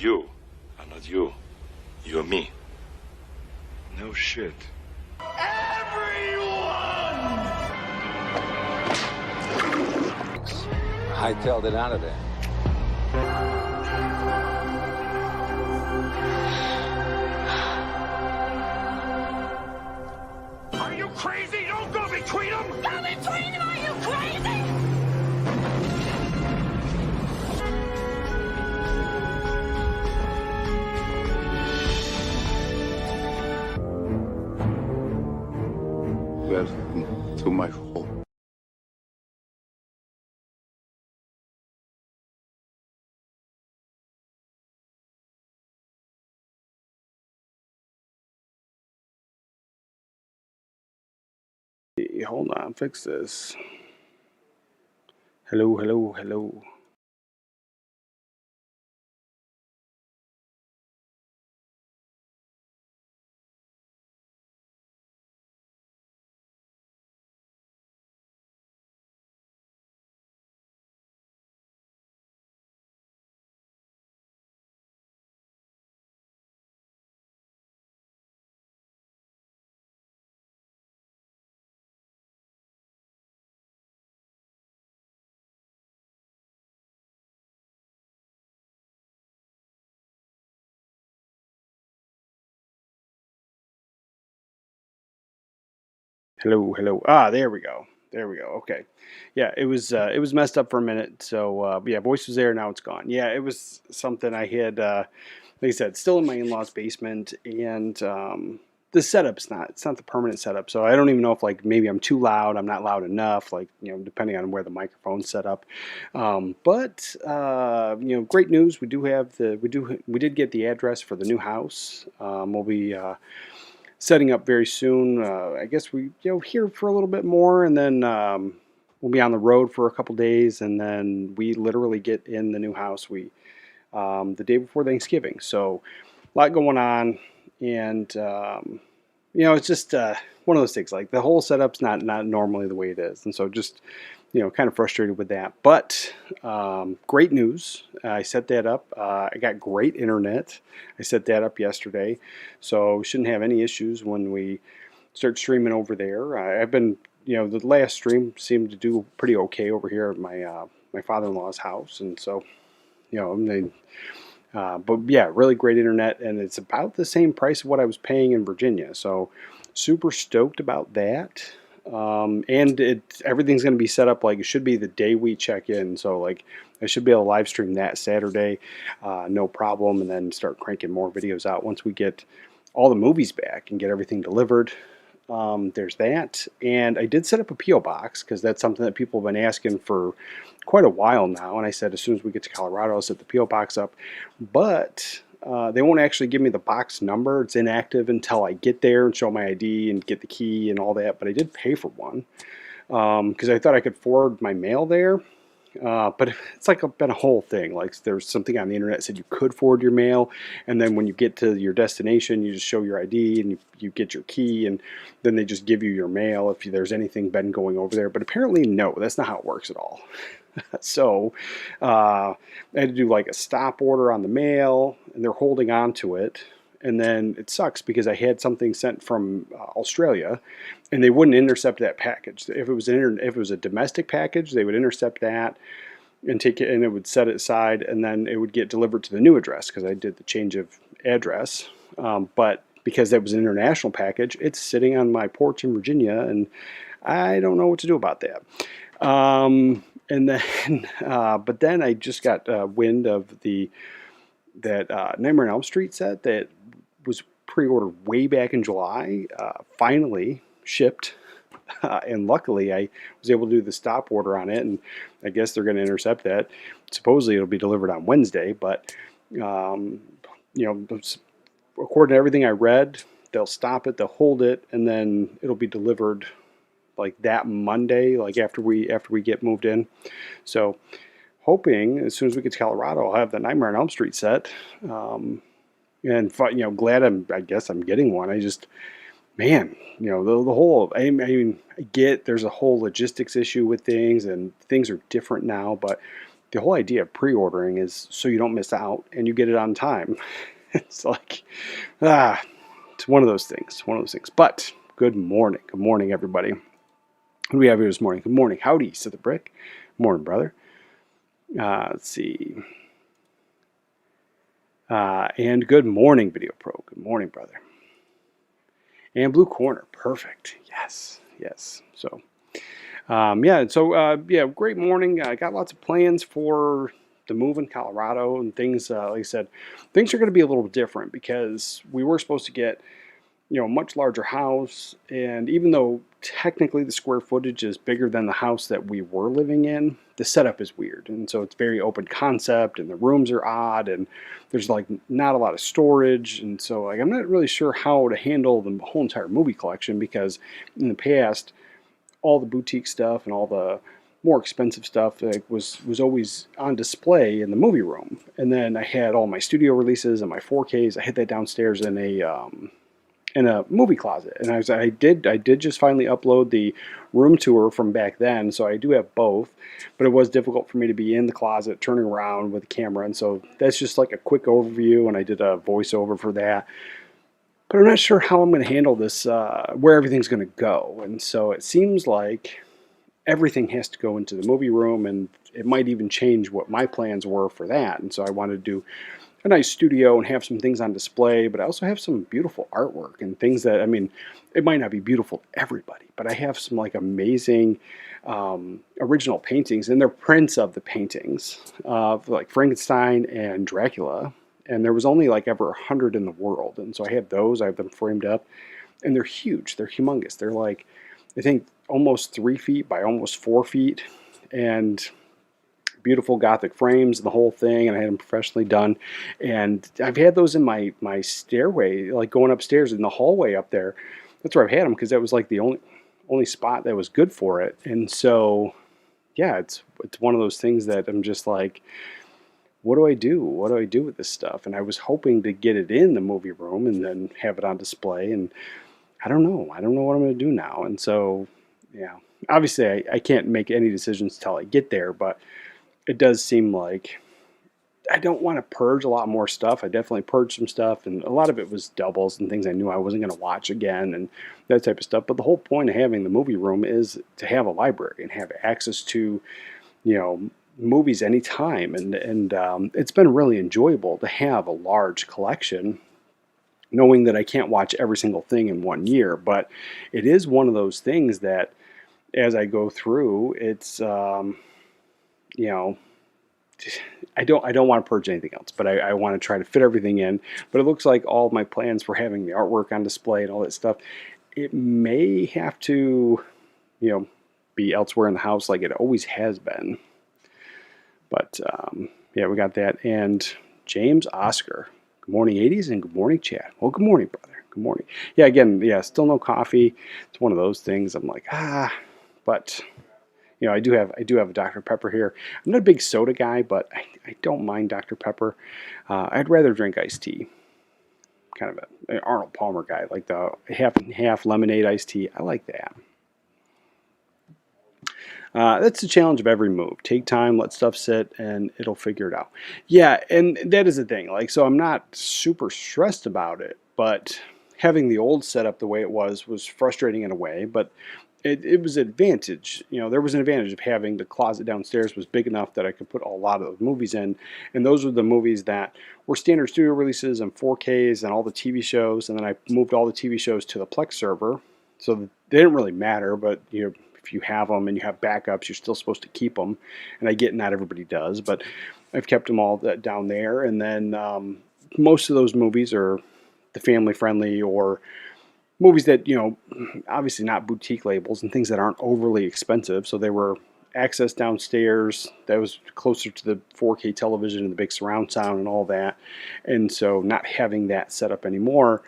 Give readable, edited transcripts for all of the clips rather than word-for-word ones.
you are not you. You're me. No shit. Hightailed it out of there. Are you crazy? Don't go between them! Go between them! Are you crazy? Welcome to my home. Hold on, fix this. Hello, hello, hello. Hello, hello. Ah, there we go. There we go. Okay. Yeah, it was messed up for a minute. So yeah, voice was there, now it's gone. Yeah, it was something I had like I said, still in my in-laws' basement, and the setup's not it's not the permanent setup. So I don't even know if like maybe I'm too loud, I'm not loud enough, like, depending on where the microphone's set up. But great news. We did get the address for the new house. We'll be setting up very soon. I guess we here for a little bit more, and then we'll be on the road for a couple days, and then we literally get in the new house the day before Thanksgiving. So a lot going on, and it's just one of those things. Like the whole setup's not normally the way it is, and so just kind of frustrated with that. But great news. I set that up. I got great internet. I set that up yesterday, so shouldn't have any issues when we start streaming over there. I've been, the last stream seemed to do pretty okay over here at my father-in-law's house, and so but yeah, really great internet, and it's about the same price of what I was paying in Virginia. So super stoked about that. And everything's going to be set up like it should be the day we check in. So like I should be able to live stream that Saturday, no problem, and then start cranking more videos out once we get all the movies back and get everything delivered. There's that, and I did set up a P.O. box because that's something that people have been asking for quite a while now. And I said as soon as we get to Colorado, I'll set the P.O. box up, but they won't actually give me the box number. It's inactive until I get there and show my ID and get the key and all that. But I did pay for one because I thought I could forward my mail there. But it's like been a whole thing. Like there's something on the internet that said you could forward your mail, and then when you get to your destination, you just show your ID and you get your key, and then they just give you your mail if there's anything been going over there. But apparently, no, that's not how it works at all. So I had to do like a stop order on the mail, and they're holding on to it. And then it sucks because I had something sent from Australia, and they wouldn't intercept that package. If it was a domestic package, they would intercept that and take it, and it would set it aside, and then it would get delivered to the new address because I did the change of address. But because that was an international package, it's sitting on my porch in Virginia, and I don't know what to do about that. And then, but then I just got wind of that Nightmare on Elm Street set that was pre-ordered way back in July, finally shipped, and luckily I was able to do the stop order on it, and I guess they're going to intercept that. Supposedly it'll be delivered on Wednesday, but according to everything I read, they'll stop it, they'll hold it, and then it'll be delivered like that Monday, like after we get moved in. So hoping as soon as we get to Colorado, I'll have the Nightmare on Elm Street set. And glad I guess I'm getting one. I just, man, the whole, I mean, I get there's a whole logistics issue with things, and things are different now, but the whole idea of pre-ordering is so you don't miss out and you get it on time. It's like, it's one of those things. One of those things. But good morning. Good morning, everybody. What do we have here this morning? Good morning. Howdy, Sith the Brick. Morning, brother. Let's see. And good morning, Video Pro. Good morning, brother. And Blue Corner. Perfect. Yes. Yes. So, great morning. I got lots of plans for the move in Colorado and things. Like I said, things are going to be a little different because we were supposed to get, a much larger house. And even though technically the square footage is bigger than the house that we were living in, the setup is weird. And so it's very open concept and the rooms are odd and there's like not a lot of storage. And so like, I'm not really sure how to handle the whole entire movie collection because in the past, all the boutique stuff and all the more expensive stuff was always on display in the movie room. And then I had all my studio releases and my 4Ks. I had that downstairs in a movie closet, and I did just finally upload the room tour from back then, so I do have both, but it was difficult for me to be in the closet turning around with the camera, and so that's just like a quick overview, and I did a voiceover for that, but I'm not sure how I'm going to handle this, where everything's going to go, and so it seems like everything has to go into the movie room, and it might even change what my plans were for that, and so I wanted to do a nice studio and have some things on display, but I also have some beautiful artwork and things that, it might not be beautiful to everybody, but I have some like amazing original paintings, and they're prints of the paintings of like Frankenstein and Dracula, and there was only like ever 100 in the world, and so I have those, I have them framed up, and they're huge, they're humongous, they're like, I think almost 3 feet by almost 4 feet, and beautiful Gothic frames, the whole thing, and I had them professionally done. And I've had those in my stairway, like going upstairs in the hallway up there. That's where I've had them because that was like the only spot that was good for it. And so, yeah, it's one of those things that I'm just like, what do I do? What do I do with this stuff? And I was hoping to get it in the movie room and then have it on display. And I don't know. I don't know what I'm going to do now. And so, yeah, obviously I can't make any decisions until I get there, but it does seem like I don't want to purge a lot more stuff. I definitely purged some stuff, and a lot of it was doubles and things I knew I wasn't going to watch again and that type of stuff. But the whole point of having the movie room is to have a library and have access to, movies anytime. And it's been really enjoyable to have a large collection, knowing that I can't watch every single thing in 1 year. But it is one of those things that as I go through, it's I don't want to purge anything else, but I want to try to fit everything in. But it looks like all of my plans for having the artwork on display and all that stuff, it may have to, be elsewhere in the house like it always has been. But we got that. And James Oscar, good morning 80s and good morning Chad. Well, good morning, brother. Good morning. Yeah, again, still no coffee. It's one of those things. I'm like, but I do have a Dr. Pepper here. I'm not a big soda guy, but I don't mind Dr. Pepper. I'd rather drink iced tea. Kind of an Arnold Palmer guy, like the half and half lemonade iced tea. I like that. That's the challenge of every move. Take time, let stuff sit, and it'll figure it out. Yeah, and that is the thing. Like, so I'm not super stressed about it, but having the old setup the way it was frustrating in a way, but it was an advantage. There was an advantage of having the closet downstairs was big enough that I could put a lot of those movies in. And those were the movies that were standard studio releases and 4Ks and all the TV shows. And then I moved all the TV shows to the Plex server. So they didn't really matter, but if you have them and you have backups, you're still supposed to keep them. And I get not everybody does, but I've kept them all down there. And then most of those movies are the family friendly or movies that, obviously not boutique labels and things that aren't overly expensive. So they were access downstairs that was closer to the 4K television and the big surround sound and all that. And so not having that set up anymore,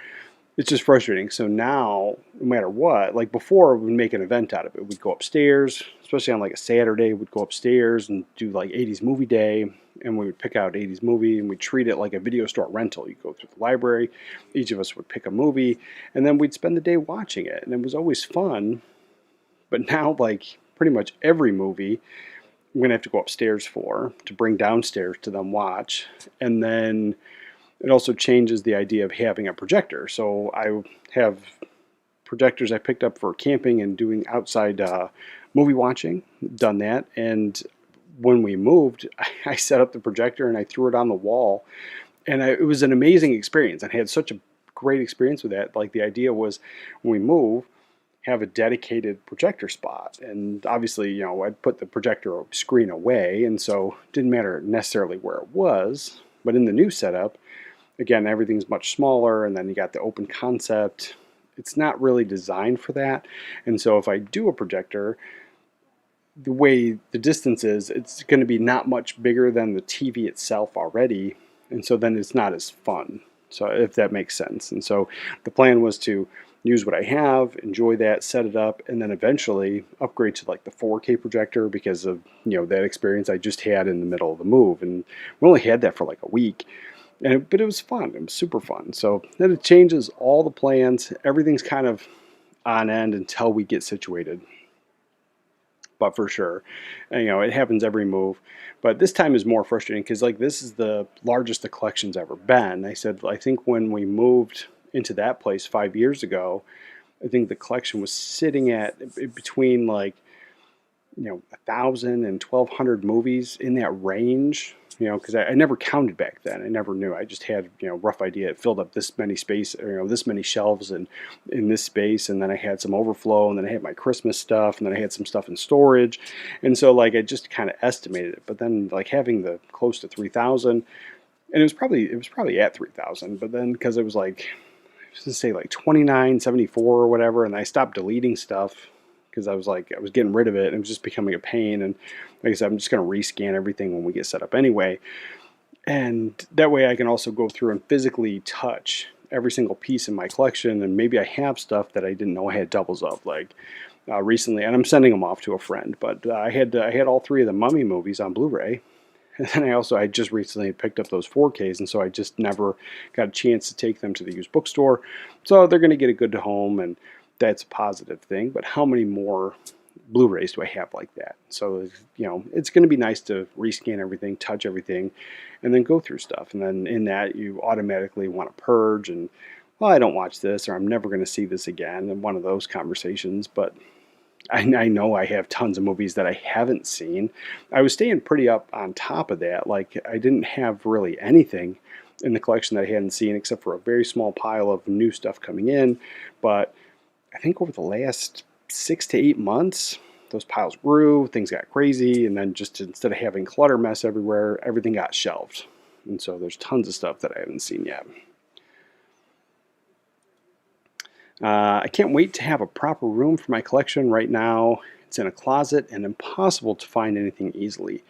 it's just frustrating. So now, no matter what, like before, we'd make an event out of it. We'd go upstairs, especially on like a Saturday, we'd go upstairs and do like 80s movie day, and we would pick out 80s movie, and we'd treat it like a video store rental. You'd go through the library, each of us would pick a movie, and then we'd spend the day watching it, and it was always fun. But now, like, pretty much every movie I'm going to have to go upstairs for to bring downstairs to them watch. And then it also changes the idea of having a projector. So I have projectors I picked up for camping and doing outside movie watching, done that. And when we moved, I set up the projector and I threw it on the wall. And it was an amazing experience. I had such a great experience with that. Like the idea was when we move, have a dedicated projector spot. And obviously, you know, I'd put the projector screen away, and so it didn't matter necessarily where it was. But in the new setup, again, everything's much smaller, and then you got the open concept. It's not really designed for that. And so if I do a projector, the way the distance is, it's going to be not much bigger than the TV itself already. And so then it's not as fun. So if that makes sense. And so the plan was to use what I have, enjoy that, set it up, and then eventually upgrade to like the 4K projector because of, you know, that experience I just had in the middle of the move. And we only had that for like a week. But it was fun. It was super fun. So then it changes all the plans. Everything's kind of on end until we get situated. But for sure, and, you know, it happens every move. But this time is more frustrating because like this is the largest the collection's ever been. I think when we moved into that place 5 years ago, I think the collection was sitting at between like, you know, 1,000 and 1,200 movies in that range. You know, because I never counted back then. I never knew. I just had, you know, rough idea. It filled up this many space, or, you know, this many shelves and in this space, and then I had some overflow, and then I had my Christmas stuff, and then I had some stuff in storage, and so like I just kind of estimated it. But then like having the close to 3,000, and it was probably at 3,000, but then because it was like, I was gonna say like 2974 or whatever, and I stopped deleting stuff because I was getting rid of it and it was just becoming a pain. And like I said, I'm just going to rescan everything when we get set up anyway. And that way I can also go through and physically touch every single piece in my collection. And maybe I have stuff that I didn't know I had doubles of, like recently, and I'm sending them off to a friend. But I had all three of the Mummy movies on Blu-ray. And then I just recently picked up those 4Ks, and so I just never got a chance to take them to the used bookstore. So they're going to get a good home, and that's a positive thing. But how many more Blu-rays do I have like that? So, you know, it's going to be nice to rescan everything, touch everything, and then go through stuff. And then in that, you automatically want to purge and, well, I don't watch this, or I'm never going to see this again, and one of those conversations. But I know I have tons of movies that I haven't seen. I was staying pretty up on top of that. Like, I didn't have really anything in the collection that I hadn't seen except for a very small pile of new stuff coming in. But I think over the last 6 to 8 months, those piles grew, things got crazy, and then just instead of having clutter mess everywhere, everything got shelved. And so there's tons of stuff that I haven't seen yet. I can't wait to have a proper room for my collection. Right now, it's in a closet and impossible to find anything easily.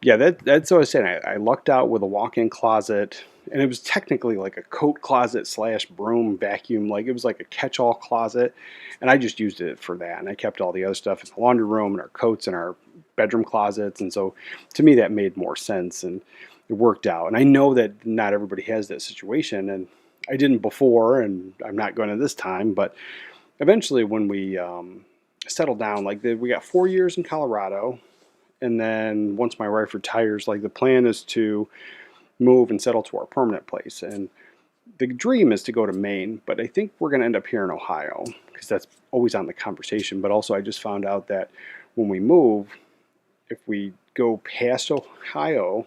Yeah, that's what I was saying. I lucked out with a walk-in closet, and it was technically like a coat closet slash broom vacuum. Like it was like a catch-all closet, and I just used it for that. And I kept all the other stuff in the laundry room and our coats and our bedroom closets. And so to me, that made more sense, and it worked out. And I know that not everybody has that situation, and I didn't before, and I'm not going to this time. But eventually, when we settled down, like we got 4 years in Colorado. And then once my wife retires, like the plan is to move and settle to our permanent place. And the dream is to go to Maine, but I think we're going to end up here in Ohio because that's always on the conversation. But also I just found out that when we move, if we go past Ohio,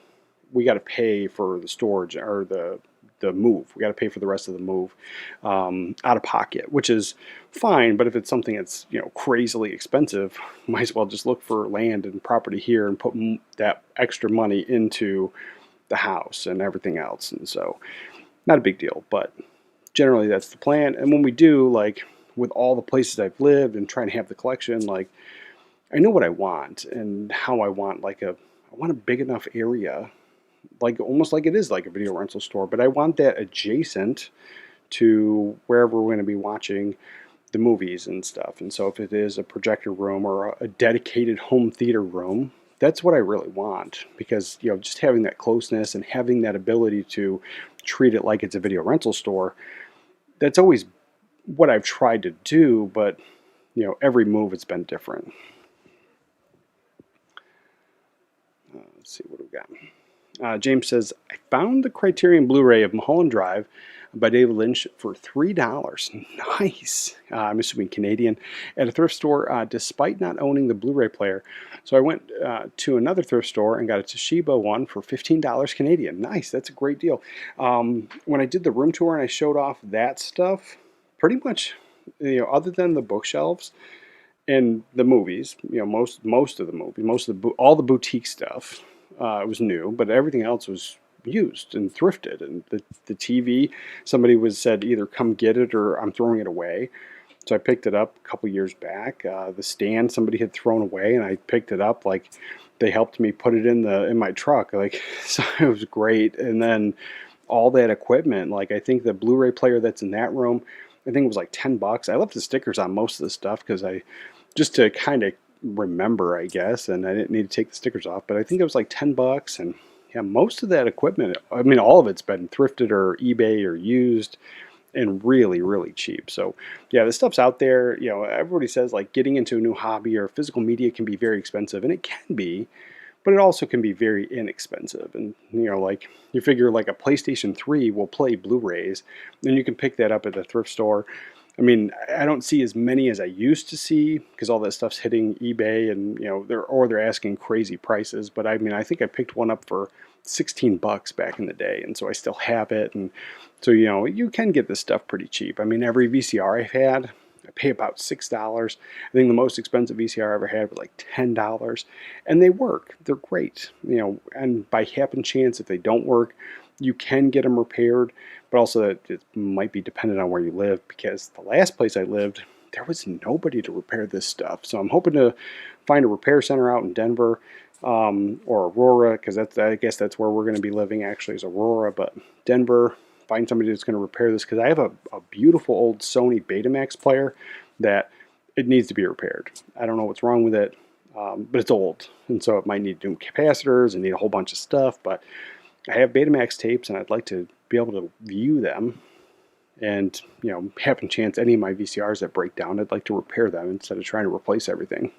we got to pay for the storage or the move. We got to pay for the rest of the move out of pocket, which is fine. But if it's something that's, you know, crazily expensive, might as well just look for land and property here and put that extra money into the house and everything else. And so, not a big deal, but generally that's the plan. And when we do, like with all the places I've lived and trying to have the collection, like I know what I want and how I want. I want a big enough area, like almost like it is like a video rental store, but I want that adjacent to wherever we're going to be watching the movies and stuff. And so if it is a projector room or a dedicated home theater room, that's what I really want, because, you know, just having that closeness and having that ability to treat it like it's a video rental store, that's always what I've tried to do. But, you know, every move it's been different. Let's see what we got. James says, I found the Criterion Blu-ray of Mulholland Drive by David Lynch for $3. Nice. I'm assuming Canadian, at a thrift store, despite not owning the Blu-ray player. So I went to another thrift store and got a Toshiba one for $15 Canadian. Nice. That's a great deal. When I did the room tour and I showed off that stuff, pretty much, other than the bookshelves and the movies, most of the movies, all the boutique stuff was new, but everything else was used and thrifted. And the TV, somebody said either come get it or I'm throwing it away. So I picked it up a couple years back. The stand somebody had thrown away, and I picked it up. Like, they helped me put it in my truck. Like, so it was great. And then all that equipment, like I think the Blu-ray player that's in that room, I think it was like $10. I left the stickers on most of the stuff because just to kind of remember, I guess, and I didn't need to take the stickers off. But I think it was like $10, and yeah, most of that equipment, I mean, all of it's been thrifted or eBay or used, and really, really cheap. So yeah, the stuff's out there. Everybody says like getting into a new hobby or physical media can be very expensive, and it can be, but it also can be very inexpensive. And like you figure like a PlayStation 3 will play Blu-rays, and you can pick that up at the thrift store. I mean, I don't see as many as I used to see because all that stuff's hitting eBay, and they're asking crazy prices. But I mean, I think I picked one up for $16 back in the day, and so I still have it. And so you can get this stuff pretty cheap. I mean, every VCR I've had, I pay about $6. I think the most expensive VCR I ever had was like $10, and they work. They're great. And by happen chance, if they don't work, you can get them repaired, but also it might be dependent on where you live, because the last place I lived, there was nobody to repair this stuff. So I'm hoping to find a repair center out in Denver or Aurora, because I guess that's where we're going to be living, actually, is Aurora. But Denver, find somebody that's going to repair this, because I have a beautiful old Sony Betamax player that it needs to be repaired. I don't know what's wrong with it, but it's old, and so it might need new capacitors and need a whole bunch of stuff. But I have Betamax tapes, and I'd like to be able to view them. And happen chance any of my VCRs that break down, I'd like to repair them instead of trying to replace everything.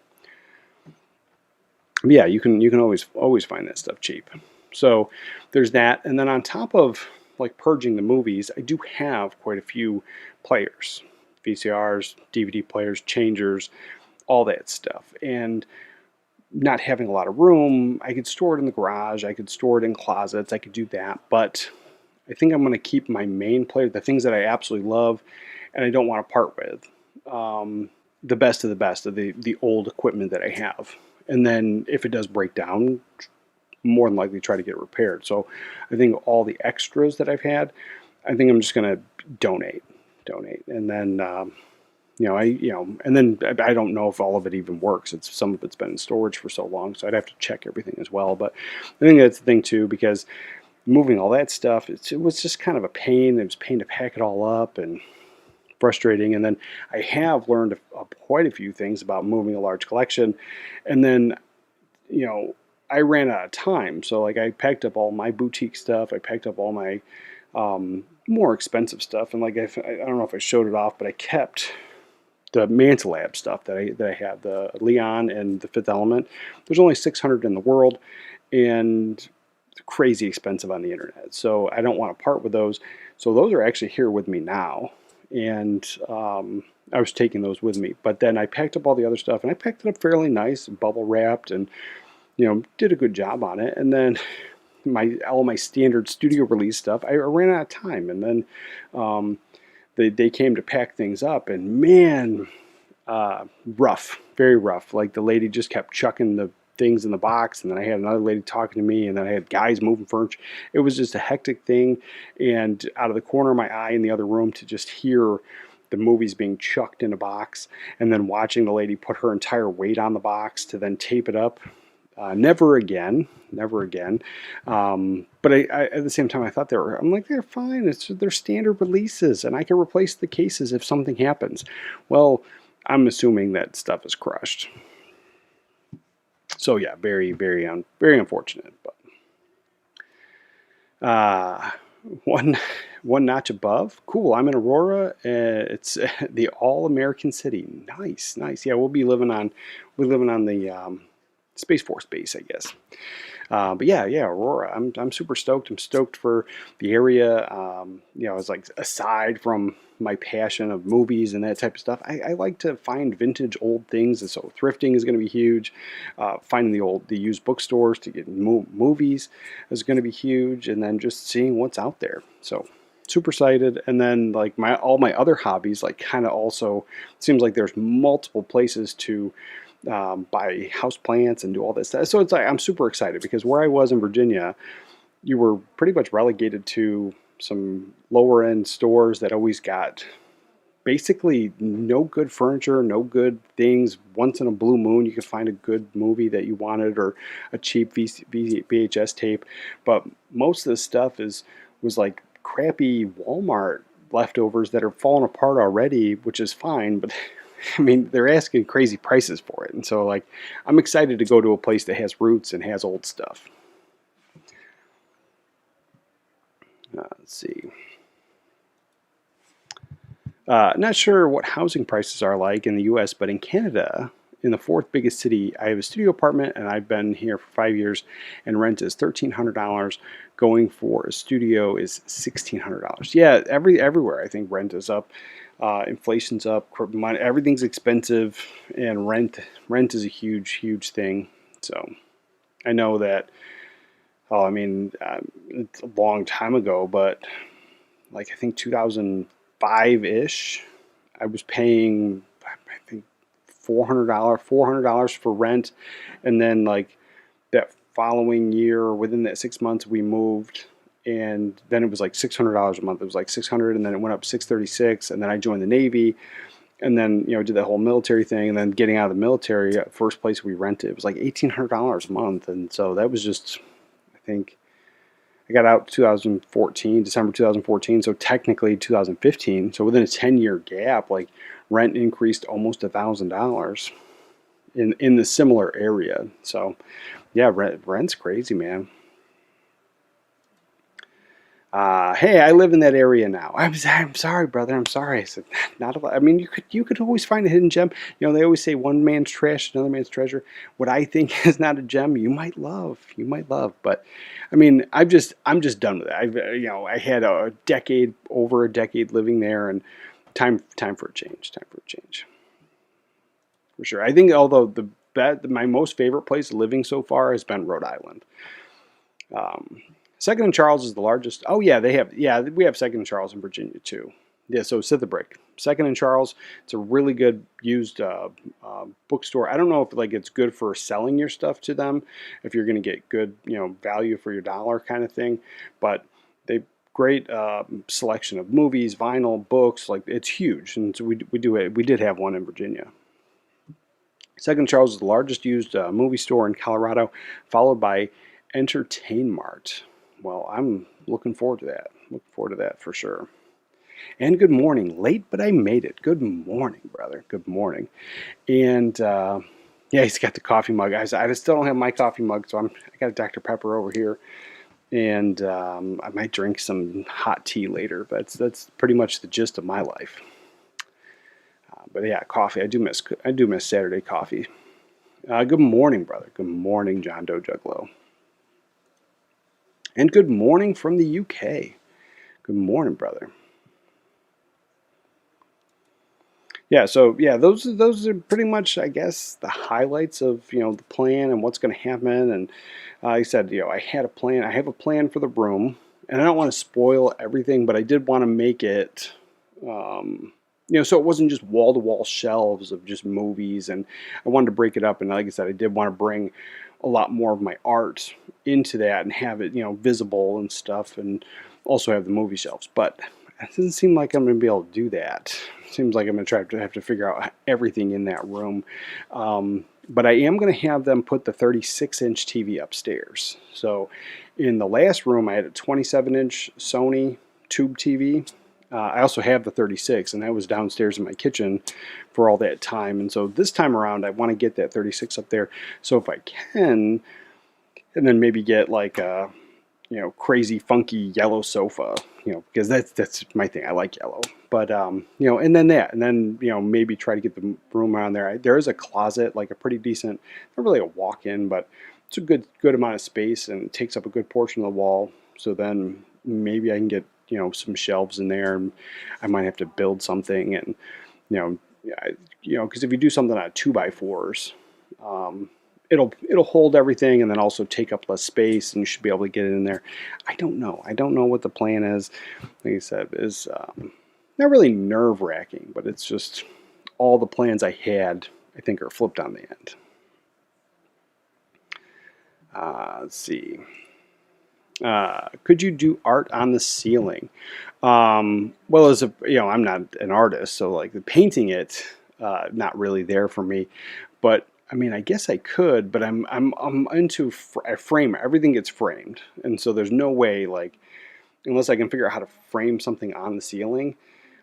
But yeah, you can always find that stuff cheap. So there's that. And then on top of like purging the movies, I do have quite a few players, VCRs, DVD players, changers, all that stuff. And not having a lot of room, I could store it in the garage, I could store it in closets, I could do that. But I think I'm going to keep my main player, the things that I absolutely love and I don't want to part with, the best of the old equipment that I have. And then if it does break down, more than likely try to get it repaired. So I think all the extras that I've had, I think I'm just going to donate. And then, and then I don't know if all of it even works. Some of it's been in storage for so long, so I'd have to check everything as well. But I think that's the thing too, because moving all that stuff, it was just kind of a pain. It was a pain to pack it all up and frustrating. And then I have learned quite a few things about moving a large collection. And then, I ran out of time. So like I packed up all my boutique stuff. I packed up all my more expensive stuff. And like I don't know if I showed it off, but I kept the Manta Lab stuff that I had, the Leon and the Fifth Element. There's only 600 in the world, and crazy expensive on the internet. So I don't want to part with those. So those are actually here with me now. And I was taking those with me. But then I packed up all the other stuff, and I packed it up fairly nice, bubble wrapped, and did a good job on it. And then all my standard studio release stuff, I ran out of time. And then they came to pack things up, and man, rough, very rough. Like the lady just kept chucking the things in the box, and then I had another lady talking to me, and then I had guys moving furniture. It was just a hectic thing, and out of the corner of my eye in the other room to just hear the movies being chucked in a box, and then watching the lady put her entire weight on the box to then tape it up. Never again. But I at the same time, I thought they're fine. They're standard releases, and I can replace the cases if something happens. Well, I'm assuming that stuff is crushed. So yeah, very, very, very unfortunate. But one notch above, cool. I'm in Aurora. It's the all-American city. Nice. Yeah, we'll be living on the Space Force base, I guess. But yeah, Aurora. I'm super stoked. I'm stoked for the area. It's like aside from my passion of movies and that type of stuff, I like to find vintage old things, and so thrifting is going to be huge. Finding the used bookstores to get movies is going to be huge, and then just seeing what's out there. So super excited. And then like all my other hobbies, like kind of also seems like there's multiple places to buy house plants and do all this stuff. So it's like I'm super excited because where I was in Virginia, you were pretty much relegated to some lower end stores that always got basically no good furniture, no good things. Once in a blue moon, you could find a good movie that you wanted or a cheap VHS tape. But most of the stuff was like crappy Walmart leftovers that are falling apart already, which is fine. But I mean, they're asking crazy prices for it. And so, like, I'm excited to go to a place that has roots and has old stuff. Let's see. Not sure what housing prices are like in the U.S., but in Canada, in the fourth biggest city, I have a studio apartment, and I've been here for 5 years, and rent is $1,300. Going for a studio is $1,600. Yeah, everywhere I think rent is up. Inflation's up. Everything's expensive, and rent is a huge thing. So I know that. Oh, I mean, it's a long time ago, but like I think 2005-ish, I was paying I think $400 for rent, and then like that following year, within that 6 months, we moved, and then it was like $600 a month. It was like 600, and then it went up 636, and then I joined the Navy, and then did that whole military thing, and then getting out of the military, first place we rented, it was like $1,800 a month, and so that was just, I think. I got out 2014, December 2014, so technically 2015. So within a 10-year gap, like rent increased almost $1,000 in the similar area. So yeah, rent's crazy, man. Hey, I live in that area now. I'm sorry, brother. I'm sorry. I said, not a lot. I mean, you could always find a hidden gem. They always say one man's trash, another man's treasure. What I think is not a gem, you might love. You might love. But I mean, I'm just done with it. I had over a decade living there, and time for a change. Time for a change, for sure. I think although my most favorite place living so far has been Rhode Island. Second and Charles is the largest. Oh yeah, we have Second and Charles in Virginia too. Yeah, so Brick. Second and Charles, it's a really good used bookstore. I don't know if like it's good for selling your stuff to them, if you're going to get good value for your dollar kind of thing, but they great selection of movies, vinyl, books. Like it's huge, and so we did have one in Virginia. Second Charles is the largest used movie store in Colorado, followed by Entertain Mart. Well, I'm looking forward to that. Looking forward to that for sure. And good morning. Late, but I made it. Good morning, brother. Good morning. And yeah, he's got the coffee mug. I still don't have my coffee mug, so I got a Dr. Pepper over here. And I might drink some hot tea later, but that's pretty much the gist of my life. But yeah, coffee. I do miss Saturday coffee. Good morning, brother. Good morning, John Doe Juggalo. And good morning from the UK. Good morning, brother. Yeah, so yeah, those are pretty much, I guess, the highlights of the plan and what's going to happen. And like I said, I had a plan. I have a plan for the room, and I don't want to spoil everything, but I did want to make it, so it wasn't just wall to wall shelves of just movies. And I wanted to break it up. And like I said, I did want to bring a lot more of my art into that and have it, visible and stuff, and also have the movie shelves. But it doesn't seem like I'm going to be able to do that. It seems like I'm going to have to figure out everything in that room. But I am going to have them put the 36-inch TV upstairs. So in the last room, I had a 27-inch Sony tube TV. I also have the 36, and that was downstairs in my kitchen for all that time. And so this time around, I want to get that 36 up there. So if I can, and then maybe get like a, crazy funky yellow sofa, because that's my thing. I like yellow. But and then maybe try to get the room around there. There is a closet, like a pretty decent, not really a walk-in, but it's a good amount of space and it takes up a good portion of the wall. So then maybe I can get, some shelves in there, and I might have to build something. And because if you do something on 2x4s, it'll hold everything and then also take up less space, and you should be able to get it in there. I don't know what the plan is. Like I said, is not really nerve-wracking, but it's just all the plans I had, I think, are flipped on the end. Let's see. Could you do art on the ceiling? Well, I'm not an artist, so like the painting it, not really there for me. But I mean, I guess I could, but I'm into frame. Everything gets framed, and so there's no way, like, unless I can figure out how to frame something on the ceiling,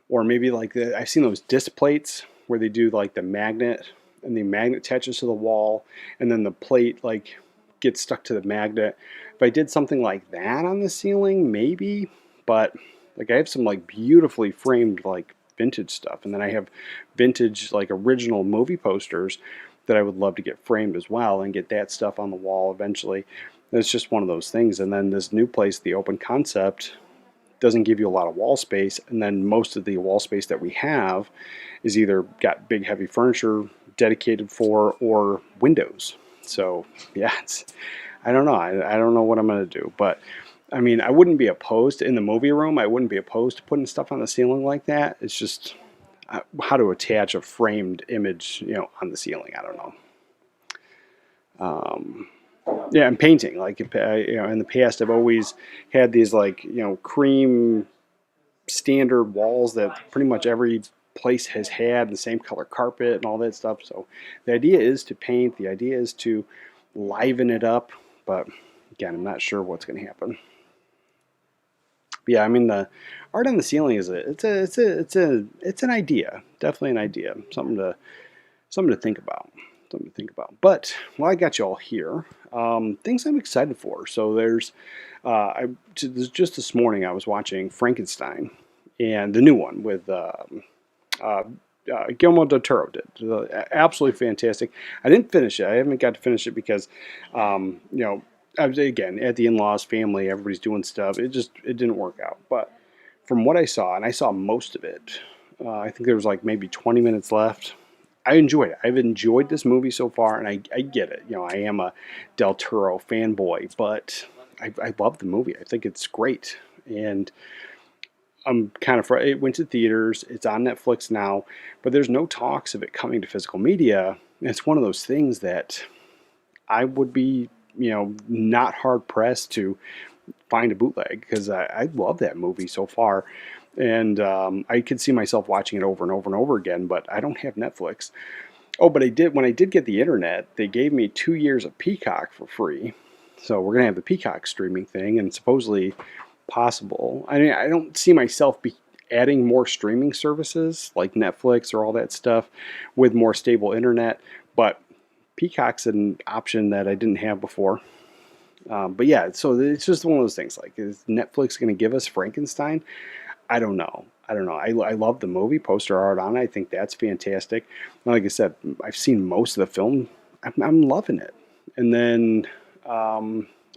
or maybe like I've seen those disc plates where they do like the magnet, and the magnet attaches to the wall, and then the plate like gets stuck to the magnet. If I did something like that on the ceiling, maybe, but like I have some like beautifully framed like vintage stuff, and then I have vintage like original movie posters that I would love to get framed as well and get that stuff on the wall eventually. It's just one of those things. And then this new place, the open concept, doesn't give you a lot of wall space, and then most of the wall space that we have is either got big heavy furniture dedicated for or windows. So yeah, I don't know. I don't know what I'm going to do, but I mean, I wouldn't be opposed in the movie room. I wouldn't be opposed to putting stuff on the ceiling like that. It's just how to attach a framed image, on the ceiling. I don't know. Yeah, and painting. Like, in the past, I've always had these like, cream standard walls that pretty much every place has had, the same color carpet and all that stuff. So the idea is to paint. The idea is to liven it up. But again, I'm not sure what's going to happen. But yeah, I mean, the art on the ceiling is it's an idea, definitely an idea, something to think about, But while I got you all here, things I'm excited for. So there's, just this morning I was watching Frankenstein, and the new one with Guillermo del Toro did. Absolutely fantastic. I didn't finish it. I haven't got to finish it because, I was, again, at the in-laws family, everybody's doing stuff. It didn't work out. But from what I saw, and I saw most of it, I think there was like maybe 20 minutes left. I enjoyed it. I've enjoyed this movie so far, and I get it. I am a Del Toro fanboy, but I love the movie. I think it's great. And I'm kind of, it went to theaters. It's on Netflix now, but there's no talks of it coming to physical media. And it's one of those things that I would be, not hard pressed to find a bootleg, because I love that movie so far. And I could see myself watching it over and over and over again, but I don't have Netflix. Oh, but when I did get the internet, they gave me 2 years of Peacock for free. So we're going to have the Peacock streaming thing, and supposedly possible. I mean, I don't see myself adding more streaming services like Netflix or all that stuff with more stable internet, but Peacock's an option that I didn't have before. But yeah, so it's just one of those things. Like, is Netflix going to give us Frankenstein? I don't know. I love the movie, poster art on it. I think that's fantastic. Like I said, I've seen most of the film. I'm loving it. And then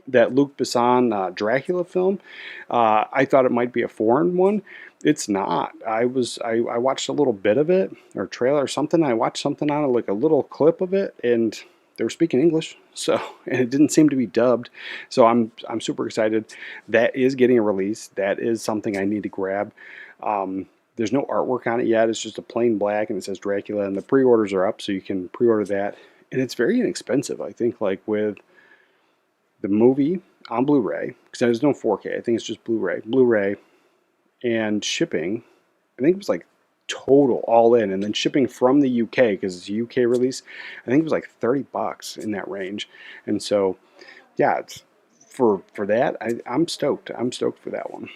that Luc Besson Dracula film, I thought it might be a foreign one. It's not. I watched a little bit of it, or trailer or something. I watched something on it, like a little clip of it, and they were speaking English, so, and it didn't seem to be dubbed. So I'm super excited. That is getting a release. That is something I need to grab. There's no artwork on it yet. It's just a plain black, and it says Dracula, and the pre-orders are up, so you can pre-order that. And it's very inexpensive. I think, like, with the movie on Blu-ray, because there's no 4K. I think it's just Blu-ray, and shipping. I think it was like total all in, and then shipping from the UK, because it's a UK release. I think it was like $30 in that range. And so, yeah, it's for that. I'm stoked. I'm stoked for that one.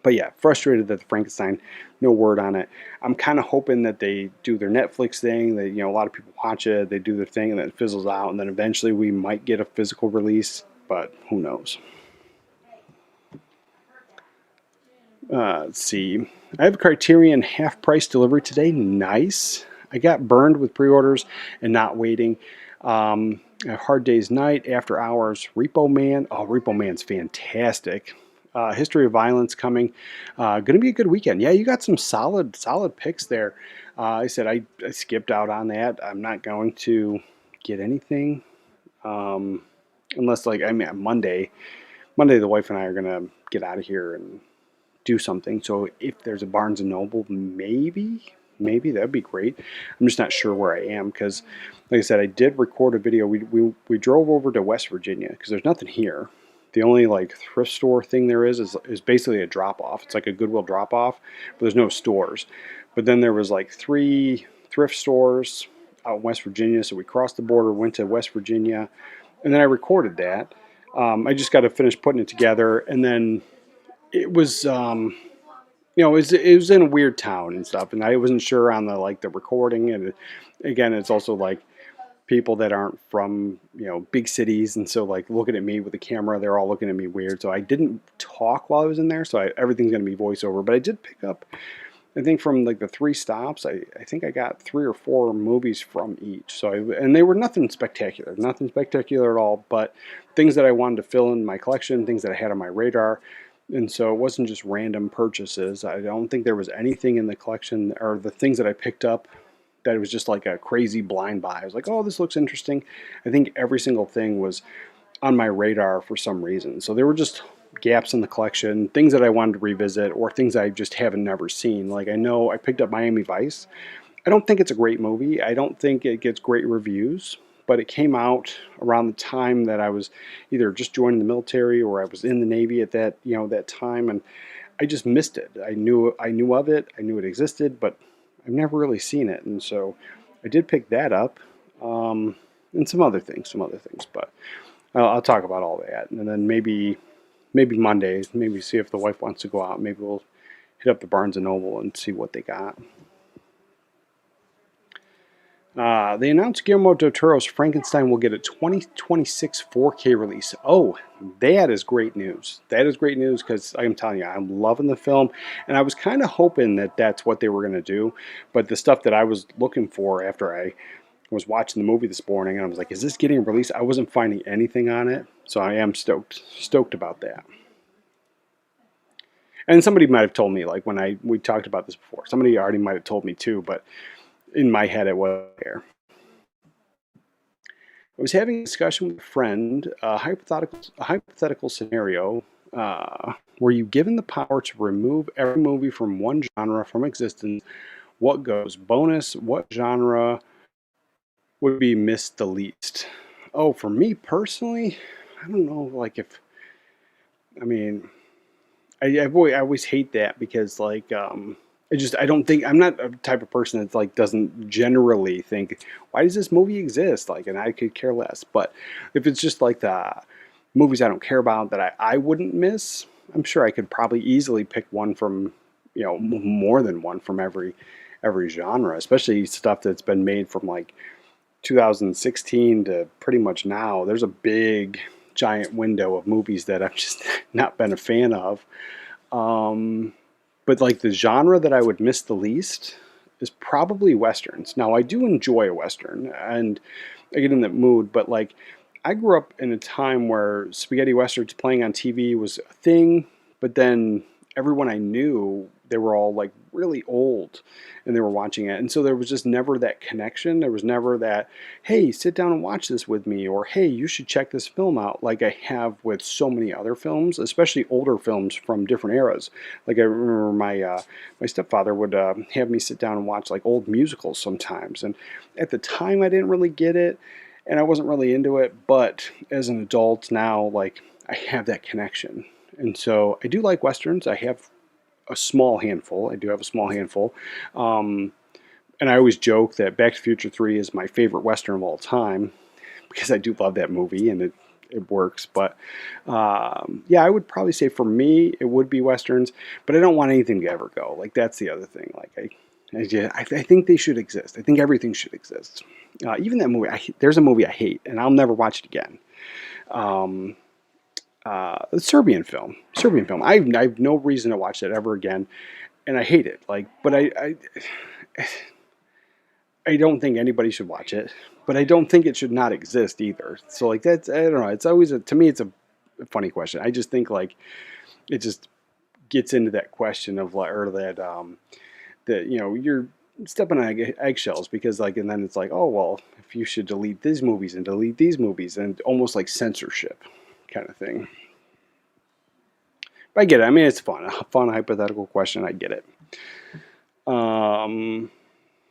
But yeah, frustrated that the Frankenstein, no word on it. I'm kind of hoping that they do their Netflix thing, that, a lot of people watch it, they do their thing, and then it fizzles out, and then eventually we might get a physical release, but who knows. Let's see. I have a Criterion half-price delivery today. Nice. I got burned with pre-orders and not waiting. A Hard Day's Night, After Hours, Repo Man. Oh, Repo Man's fantastic. History of Violence coming. Going to be a good weekend. Yeah, you got some solid picks there. I said I skipped out on that. I'm not going to get anything unless, like, I mean, Monday, the wife and I are going to get out of here and do something. So if there's a Barnes and Noble, maybe that'd be great. I'm just not sure where I am because, like I said, I did record a video. We drove over to West Virginia because there's nothing here. The only like thrift store thing there is basically a drop off. It's like a Goodwill drop off, but there's no stores. But then there was like 3 thrift stores out in West Virginia. So we crossed the border, went to West Virginia, and then I recorded that. I just got to finish putting it together, and then it was it was in a weird town and stuff, and I wasn't sure on the recording. And again, it's also like people that aren't from big cities, and so like looking at me with the camera, they're all looking at me weird. So I didn't talk while I was in there, so everything's going to be voiceover. But I did pick up, I think from like the 3 stops, I think I got 3 or 4 movies from each. So and they were nothing spectacular at all, but things that I wanted to fill in my collection, things that I had on my radar. And so it wasn't just random purchases. I don't think there was anything in the collection or the things that I picked up that it was just like a crazy blind buy. I was like, oh, this looks interesting. I think every single thing was on my radar for some reason. So there were just gaps in the collection, things that I wanted to revisit, or things I just haven't never seen. Like I know I picked up Miami Vice. I don't think it's a great movie. I don't think it gets great reviews, but it came out around the time that I was either just joining the military or I was in the Navy at that time, and I just missed it. I knew of it. I knew it existed, but I've never really seen it, and so I did pick that up, and some other things. But I'll talk about all that, and then maybe Monday, maybe see if the wife wants to go out. Maybe we'll hit up the Barnes and Noble and see what they got. They announced Guillermo del Toro's Frankenstein will get a 2026 4K release. Oh, that is great news. That is great news because I'm telling you, I'm loving the film, and I was kind of hoping that that's what they were going to do. But the stuff that I was looking for after I was watching the movie this morning, and I was like, is this getting released? I wasn't finding anything on it, so I am stoked about that. And somebody might have told me, like when we talked about this before, somebody already might have told me too, but in my head it was there. I was having a discussion with a friend, a hypothetical scenario where you given the power to remove every movie from one genre from existence, what goes? Bonus, what genre would be missed the least? Oh, for me personally, I don't know, like I mean, I always hate that because like I don't think I'm not a type of person that like doesn't generally think why does this movie exist, like, and I could care less. But if it's just like the movies I don't care about that I wouldn't miss, I'm sure I could probably easily pick one from more than one from every genre, especially stuff that's been made from like 2016 to pretty much now. There's a big giant window of movies that I've just not been a fan of. But like the genre that I would miss the least is probably Westerns. Now I do enjoy a Western and I get in that mood, but like I grew up in a time where spaghetti Westerns playing on TV was a thing, but then everyone I knew, they were all like really old and they were watching it. And so there was just never that connection. There was never that, hey, sit down and watch this with me, or hey, you should check this film out, like I have with so many other films, especially older films from different eras. Like I remember my stepfather would have me sit down and watch like old musicals sometimes. And at the time I didn't really get it and I wasn't really into it, but as an adult now, like I have that connection. And so I do like Westerns. I have a small handful. I do have a small handful. And I always joke that Back to the Future 3 is my favorite Western of all time because I do love that movie and it works. But yeah, I would probably say for me, it would be Westerns, but I don't want anything to ever go. Like that's the other thing. Like I think they should exist. I think everything should exist. Even that movie, there's a movie I hate and I'll never watch it again. Serbian film. I have no reason to watch that ever again, and I hate it. Like, but I don't think anybody should watch it. but I don't think it should not exist either. So like that's, I don't know. It's always to me it's a funny question. I just think like it just gets into that question of like or that you're stepping on eggshells because like and then it's like, oh well, if you should delete these movies and delete these movies and almost like censorship kind of thing. But I get it. I mean, it's fun. A fun hypothetical question. I get it.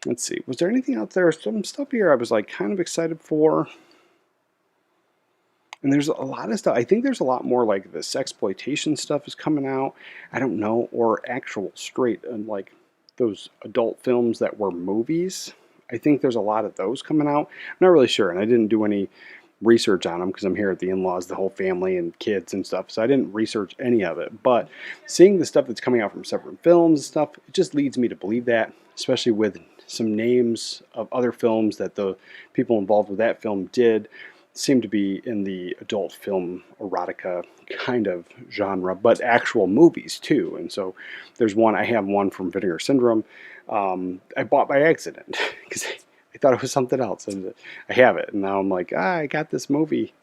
Let's see. Was there anything out there? Some stuff here I was like kind of excited for. And there's a lot of stuff. I think there's a lot more like the sexploitation stuff is coming out. I don't know, or actual straight and like those adult films that were movies. I think there's a lot of those coming out. I'm not really sure, and I didn't do any research on them because I'm here at the in-laws, the whole family and kids and stuff. So I didn't research any of it. But seeing the stuff that's coming out from separate films and stuff, it just leads me to believe that, especially with some names of other films that the people involved with that film did seem to be in the adult film erotica kind of genre, but actual movies too. And so there's one, I have one from Vinegar Syndrome I bought by accident because I thought it was something else, and I have it, and now I'm like, I got this movie.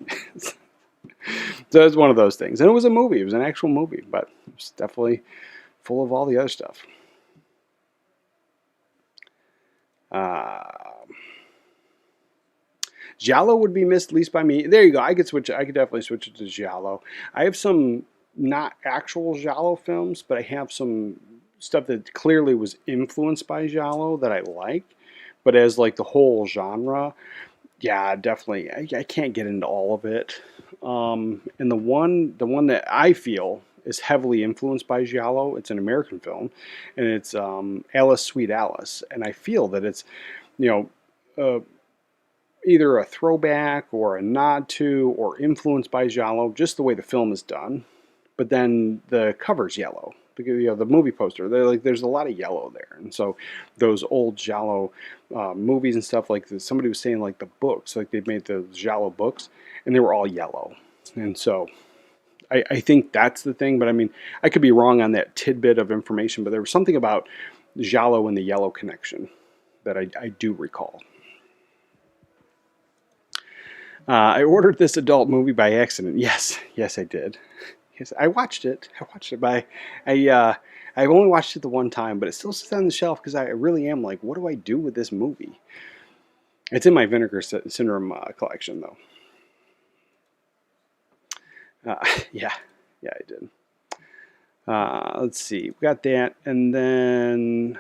So it's one of those things, and it was a movie. It was an actual movie, but it's definitely full of all the other stuff. Giallo would be missed, at least by me. There you go. I could switch. I could definitely switch it to Giallo. I have some not actual Giallo films, but I have some stuff that clearly was influenced by Giallo that I like. But as like the whole genre, yeah, definitely. I can't get into all of it. And the one that I feel is heavily influenced by Giallo. It's an American film, and it's Alice, Sweet Alice. And I feel that it's, either a throwback or a nod to or influenced by Giallo, just the way the film is done. But then the cover's yellow. Because the movie poster, there's a lot of yellow there, and so those old Giallo movies and stuff like this, somebody was saying like the books, like they made the Giallo books, and they were all yellow, and so I think that's the thing. But I mean, I could be wrong on that tidbit of information, but there was something about Giallo and the yellow connection that I do recall. I ordered this adult movie by accident. Yes, I did. Yes, I watched it. I've only watched it the one time, but it still sits on the shelf because I really am like, what do I do with this movie? It's in my Vinegar Syndrome collection, though. Yeah, I did. Let's see. We got that, and then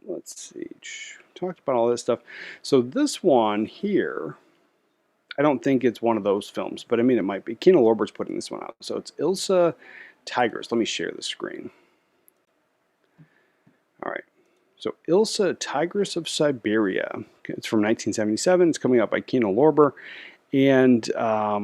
let's see. Talked about all this stuff. So this one here, I don't think it's one of those films, but I mean it might be. Kino Lorber's putting this one out. So it's Ilsa Tigress. Let me share the screen. All right. So Ilsa Tigress of Siberia. It's from 1977. It's coming out by Kino Lorber. And I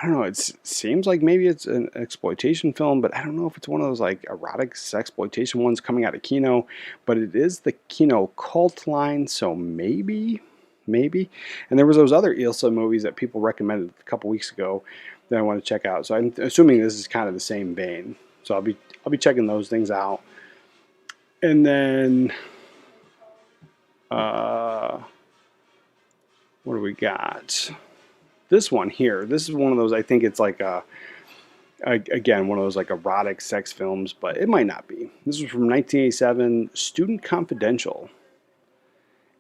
don't know. It seems like maybe it's an exploitation film, but I don't know if it's one of those like erotic sexploitation ones coming out of Kino. But it is the Kino cult line, so maybe. And there was those other Ilsa movies that people recommended a couple weeks ago that I want to check out. So I'm assuming this is kind of the same vein. So I'll be checking those things out. And then what do we got? This one here. This is one of those, I think it's like again, one of those like erotic sex films, but it might not be. This was from 1987, Student Confidential.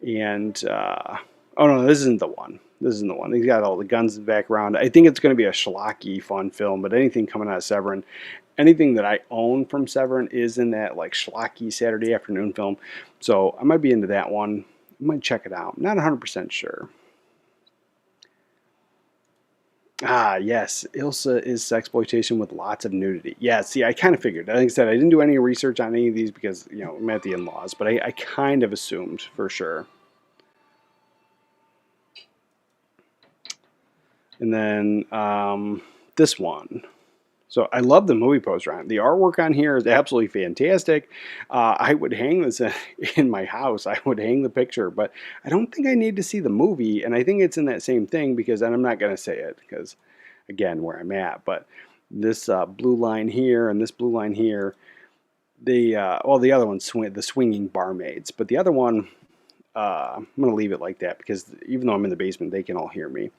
And oh no, this isn't the one. He's got all the guns in the background. I think it's going to be a schlocky, fun film, but anything coming out of Severin, anything that I own from Severin is in that like schlocky Saturday afternoon film. So I might be into that one. I might check it out. Not 100% sure. Ah, yes. Ilsa is sexploitation with lots of nudity. Yeah, see, I kind of figured. Like I said, I didn't do any research on any of these because, I'm at the in-laws, but I kind of assumed for sure. And then this one. So I love the movie poster on it. The artwork on here is absolutely fantastic. I would hang this in my house. I would hang the picture, but I don't think I need to see the movie. And I think it's in that same thing because, and I'm not going to say it because, again, where I'm at. But this blue line here and this blue line here, the other one's the swinging barmaids. But the other one, I'm going to leave it like that because even though I'm in the basement, they can all hear me.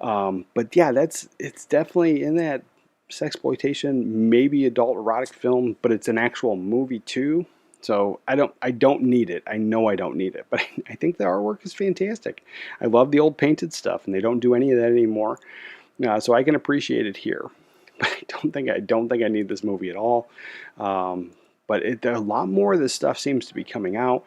But yeah, it's definitely in that sexploitation, maybe adult erotic film, but it's an actual movie too. So I don't need it. I know I don't need it, but I think the artwork is fantastic. I love the old painted stuff, and they don't do any of that anymore. So I can appreciate it here. But I don't think I need this movie at all. But a lot more of this stuff seems to be coming out,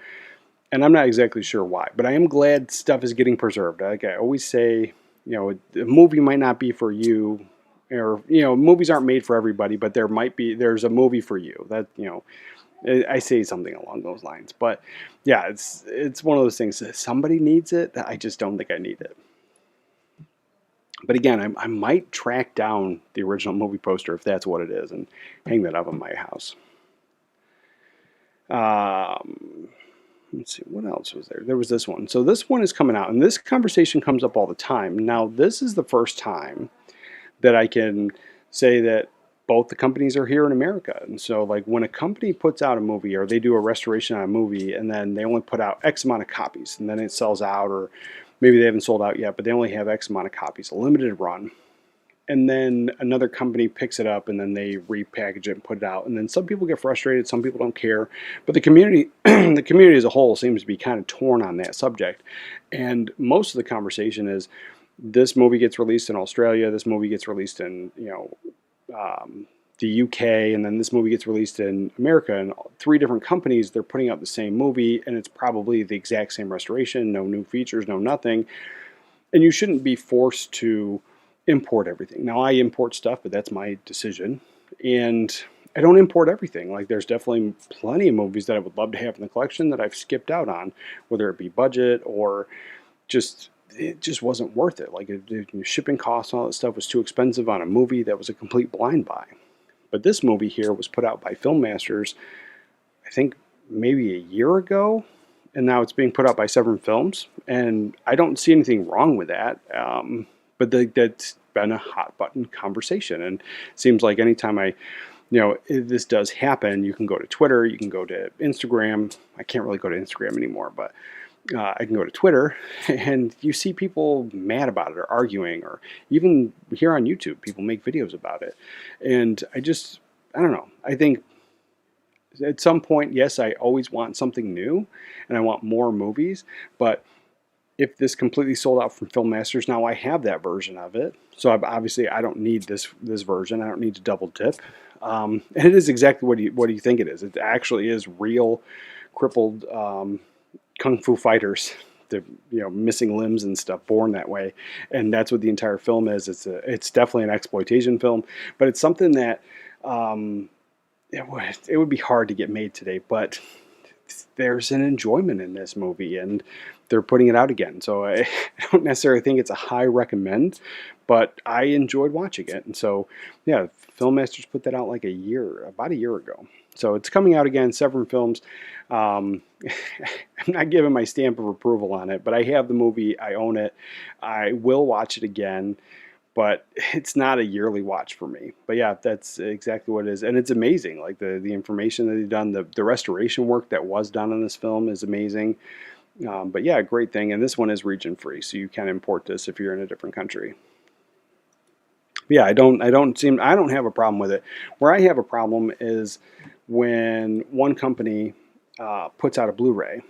and I'm not exactly sure why. But I am glad stuff is getting preserved. Like I always say, a movie might not be for you, or movies aren't made for everybody, but there's a movie for you. That I say something along those lines. But yeah, it's one of those things. Somebody needs it. I just don't think I need it. But again, I might track down the original movie poster if that's what it is and hang that up in my house. Um, let's see, what else was there? There was this one. So this one is coming out, and this conversation comes up all the time. Now, this is the first time that I can say that both the companies are here in America. And so, like, when a company puts out a movie or they do a restoration on a movie and then they only put out X amount of copies and then it sells out, or maybe they haven't sold out yet, but they only have X amount of copies, a limited run. And then another company picks it up and then they repackage it and put it out. And then some people get frustrated, some people don't care. But the community, the community as a whole seems to be kind of torn on that subject. And most of the conversation is this movie gets released in Australia, this movie gets released in, the UK, and then this movie gets released in America. And three different companies, they're putting out the same movie, and it's probably the exact same restoration, no new features, no nothing. And you shouldn't be forced to import everything. Now, I import stuff, but that's my decision. And I don't import everything. Like, there's definitely plenty of movies that I would love to have in the collection that I've skipped out on, whether it be budget or it just wasn't worth it. Like, shipping costs and all that stuff was too expensive on a movie that was a complete blind buy. But this movie here was put out by Film Masters, I think maybe a year ago, and now it's being put out by Severin Films, and I don't see anything wrong with that. But that's been a hot button conversation, and it seems like anytime if this does happen, you can go to Twitter, you can go to Instagram. I can't really go to Instagram anymore, but I can go to Twitter, and you see people mad about it or arguing, or even here on YouTube, people make videos about it. And I don't know. I think at some point, yes, I always want something new, and I want more movies, but if this completely sold out from Film Masters, now I have that version of it. So obviously I don't need this version. I don't need to double dip. And it is exactly what do you think it is. It actually is real crippled kung fu fighters, the missing limbs and stuff, born that way, and that's what the entire film is. It's definitely an exploitation film, but it's something that it would be hard to get made today. But there's an enjoyment in this movie, and they're putting it out again. So I don't necessarily think it's a high recommend, but I enjoyed watching it. And so yeah, Film Masters put that out like about a year ago. So it's coming out again, Severin Films. I'm not giving my stamp of approval on it, but I have the movie. I own it. I will watch it again, but it's not a yearly watch for me. But yeah, that's exactly what it is. And it's amazing. Like the information that they've done, the restoration work that was done on this film is amazing. But yeah, great thing. And this one is region free, so you can import this if you're in a different country. Yeah, I don't have a problem with it. Where I have a problem is when one company puts out a Blu-ray,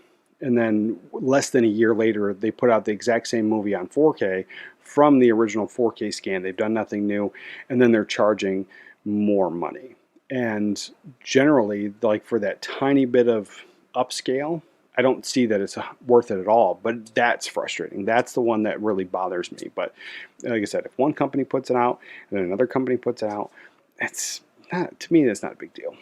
and then less than a year later they put out the exact same movie on 4K from the original 4K scan. They've done nothing new, and then they're charging more money. And generally, like for that tiny bit of upscale, I don't see that it's worth it at all, but that's frustrating. That's the one that really bothers me. But like I said, if one company puts it out and then another company puts it out, it's not, to me, that's not a big deal.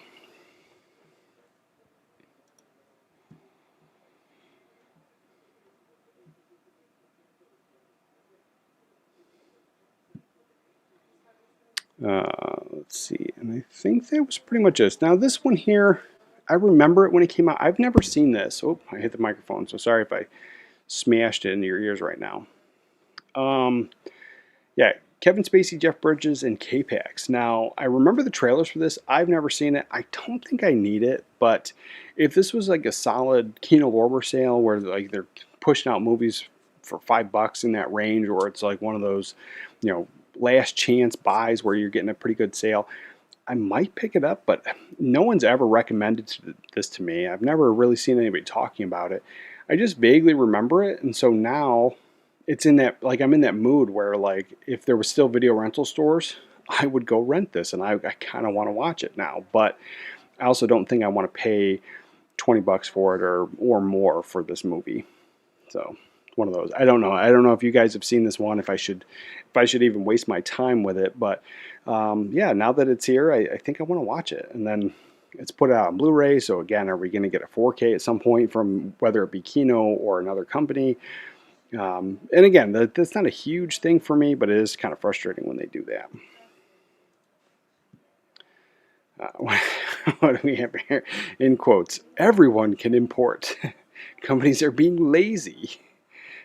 Let's see, and I think that was pretty much it. Now this one here, I remember it when it came out. I've never seen this. Oh, I hit the microphone, so sorry if I smashed it into your ears right now. Yeah, Kevin Spacey, Jeff Bridges, and K-Pax. Now, I remember the trailers for this. I've never seen it. I don't think I need it, but if this was like a solid Kino Lorber sale where like they're pushing out movies for $5 in that range, or it's like one of those, last chance buys where you're getting a pretty good sale, I might pick it up, but no one's ever recommended this to me. I've never really seen anybody talking about it. I just vaguely remember it, and so now it's in that, like, I'm in that mood where, like, if there was still video rental stores, I would go rent this, and I kind of want to watch it now, but I also don't think I want to pay $20 for it or more for this movie. So one of those. I don't know if you guys have seen this one, if I should even waste my time with it, but yeah, now that it's here, I think I want to watch it. And then it's put out on Blu-ray, so again, are we going to get a 4K at some point from whether it be Kino or another company? And again, that's not a huge thing for me, but it is kind of frustrating when they do that. What do we have here? In quotes, everyone can import. Companies are being lazy.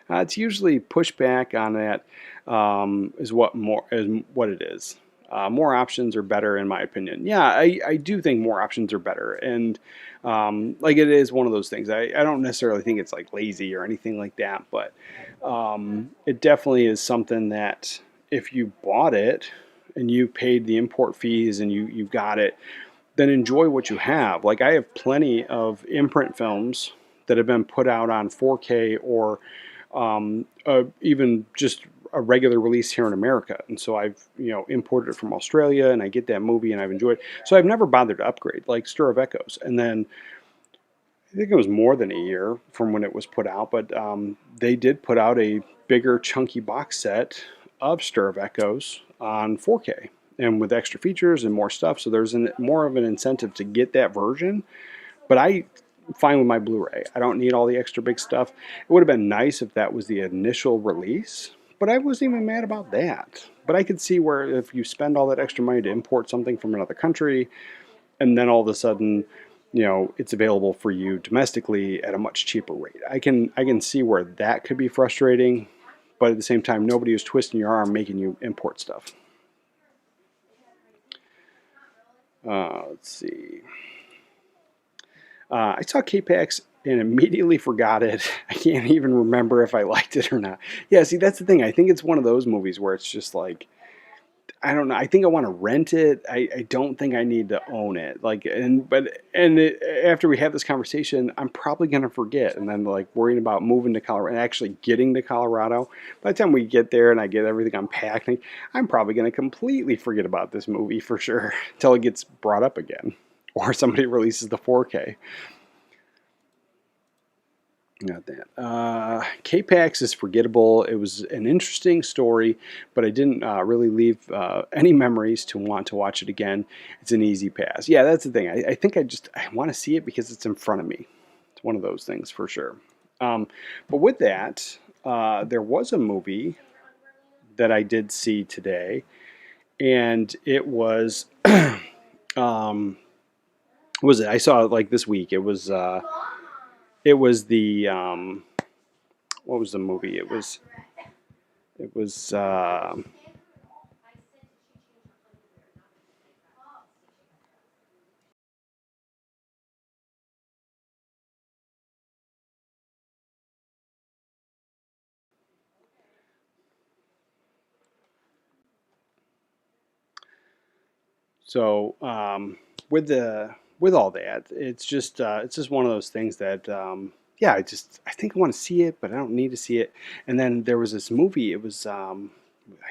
It's usually pushback on that is what it is. More options are better, in my opinion. Yeah, I do think more options are better, and like it is one of those things. I don't necessarily think it's like lazy or anything like that, but it definitely is something that if you bought it and you paid the import fees and you got it, then enjoy what you have. Like I have plenty of imprint films that have been put out on 4K or even just a regular release here in America, and so I've imported it from Australia, and I get that movie, and I've enjoyed it. So I've never bothered to upgrade, like Stir of Echoes, and then I think it was more than a year from when it was put out, but they did put out a bigger, chunky box set of Stir of Echoes on 4K, and with extra features and more stuff. So there's more of an incentive to get that version, but I'm fine with my Blu-ray. I don't need all the extra big stuff. It would have been nice if that was the initial release, but I wasn't even mad about that. But I could see where if you spend all that extra money to import something from another country, and then all of a sudden, it's available for you domestically at a much cheaper rate. I can see where that could be frustrating, but at the same time, nobody is twisting your arm making you import stuff. Let's see. I saw K-Pax and immediately forgot it. I can't even remember if I liked it or not. Yeah, see, that's the thing. I think it's one of those movies where it's just like, I don't know. I think I want to rent it. I don't think I need to own it. After we have this conversation, I'm probably going to forget. And then like worrying about moving to Colorado and actually getting to Colorado. By the time we get there and I get everything unpacked, I'm probably going to completely forget about this movie for sure until it gets brought up again. Or somebody releases the 4K. Not that. K-Pax is forgettable. It was an interesting story, but I didn't really leave any memories to want to watch it again. It's an easy pass. Yeah, that's the thing. I think I want to see it because it's in front of me. It's one of those things for sure. But with that, there was a movie that I did see today, and it was... what was it? I saw it like this week. It was the what was the movie? It was so with all that, it's just one of those things that yeah, I think I want to see it, but I don't need to see it. And then there was this movie. It was I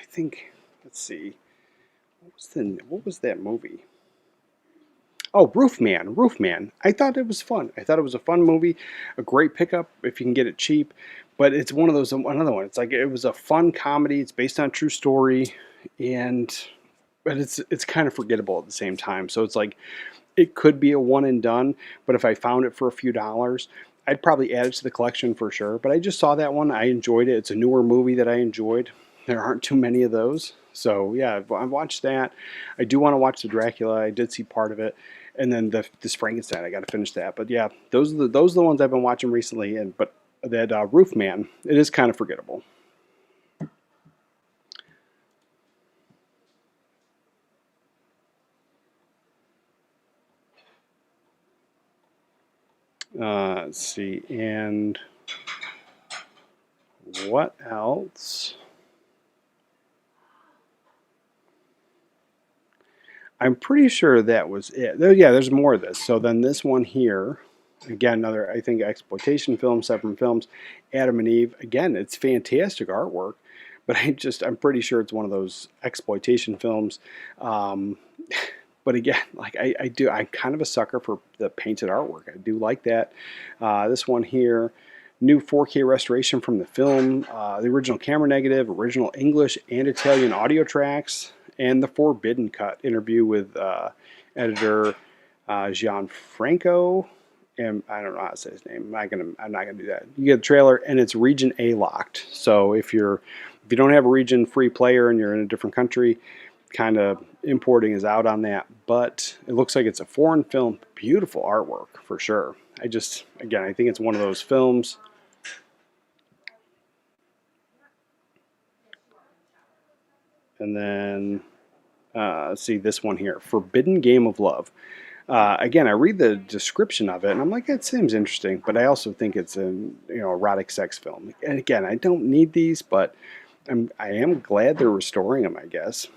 think, let's see, what was that movie? Oh, Roofman. I thought it was fun. I thought it was a fun movie, a great pickup if you can get it cheap. But it's one of those, another one. It's like it was a fun comedy. It's based on a true story, but it's kind of forgettable at the same time. So it's like it could be a one and done. But if I found it for a few dollars, I'd probably add it to the collection for sure. But I just saw that one. I enjoyed it. It's a newer movie that I enjoyed. There aren't too many of those. So yeah, I watched that. I do want to watch the Dracula. I did see part of it. And then this Frankenstein, I got to finish that. But yeah, those are the ones I've been watching recently. But that Roofman, it is kind of forgettable. Let's see, and what else? I'm pretty sure that was it. Yeah, there's more of this. So then this one here, again, another, I think, exploitation film, Seven Films, Adam and Eve. Again, it's fantastic artwork, but I'm pretty sure it's one of those exploitation films. But again, like I'm kind of a sucker for the painted artwork. I do like that. This one here, new 4K restoration from the film, the original camera negative, original English and Italian audio tracks, and the Forbidden Cut interview with editor Gianfranco. And I don't know how to say his name. I'm not gonna do that. You get the trailer, and it's region A locked. So if you don't have a region free player and you're in a different country, kind of importing is out on that. But it looks like it's a foreign film. Beautiful artwork for sure. I think it's one of those films. And then, let's see this one here, Forbidden Game of Love. Again, I read the description of it, and I'm like, it seems interesting, but I also think it's an erotic sex film. And again, I don't need these, but I am glad they're restoring them, I guess.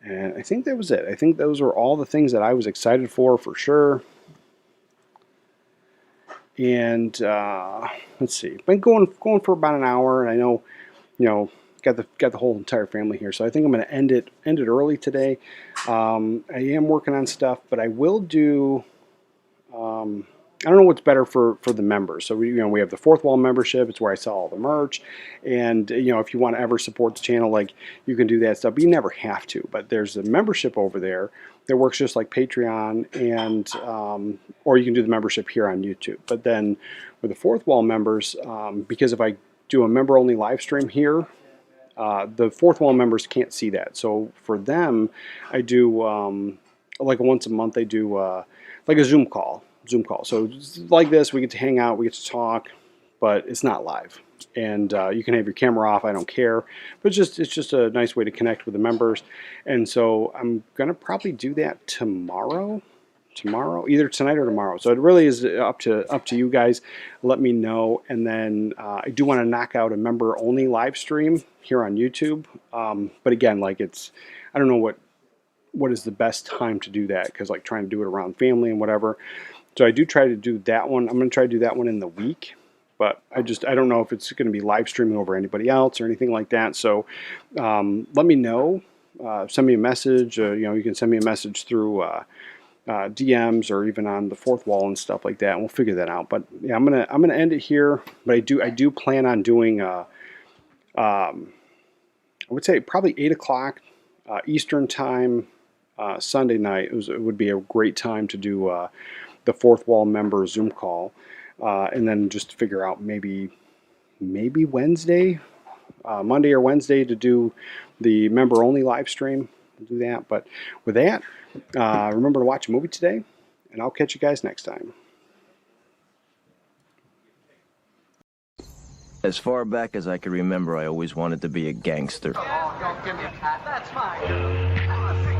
And I think that was it. I think those were all the things that I was excited for sure. And let's see, been going for about an hour, and I know, got the whole entire family here, so I think I'm going to end it early today. I am working on stuff, but I will do. I don't know what's better for the members. So we have the Fourth Wall membership. It's where I sell all the merch, and if you want to ever support the channel, like, you can do that stuff. But you never have to. But there's a membership over there that works just like Patreon, and or you can do the membership here on YouTube. But then with the Fourth Wall members, because if I do a member only live stream here, the Fourth Wall members can't see that. So for them, I do like once a month. I do like a Zoom call. So like this, we get to hang out, we get to talk, but it's not live. And you can have your camera off. I don't care. But it's just a nice way to connect with the members. And so I'm gonna probably do that tomorrow, either tonight or tomorrow. So it really is up to you guys. Let me know. And then I do want to knock out a member only live stream here on YouTube. But again, like, I don't know what is the best time to do that, because like trying to do it around family and whatever. So I do try to do that one. I'm going to try to do that one in the week, but I don't know if it's going to be live streaming over anybody else or anything like that. So let me know. Send me a message. You can send me a message through DMs or even on the Fourth Wall and stuff like that, and we'll figure that out. But yeah, I'm gonna end it here. But I do plan on doing I would say probably 8 o'clock Eastern time Sunday night. It would be a great time to do the Fourth Wall member Zoom call, and then just figure out maybe Wednesday, Monday or Wednesday, to do the member only live stream. Do that. But with that, remember to watch a movie today, and I'll catch you guys next time. As far back as I can remember, I always wanted to be a gangster. Oh, don't give me a cat. That's fine.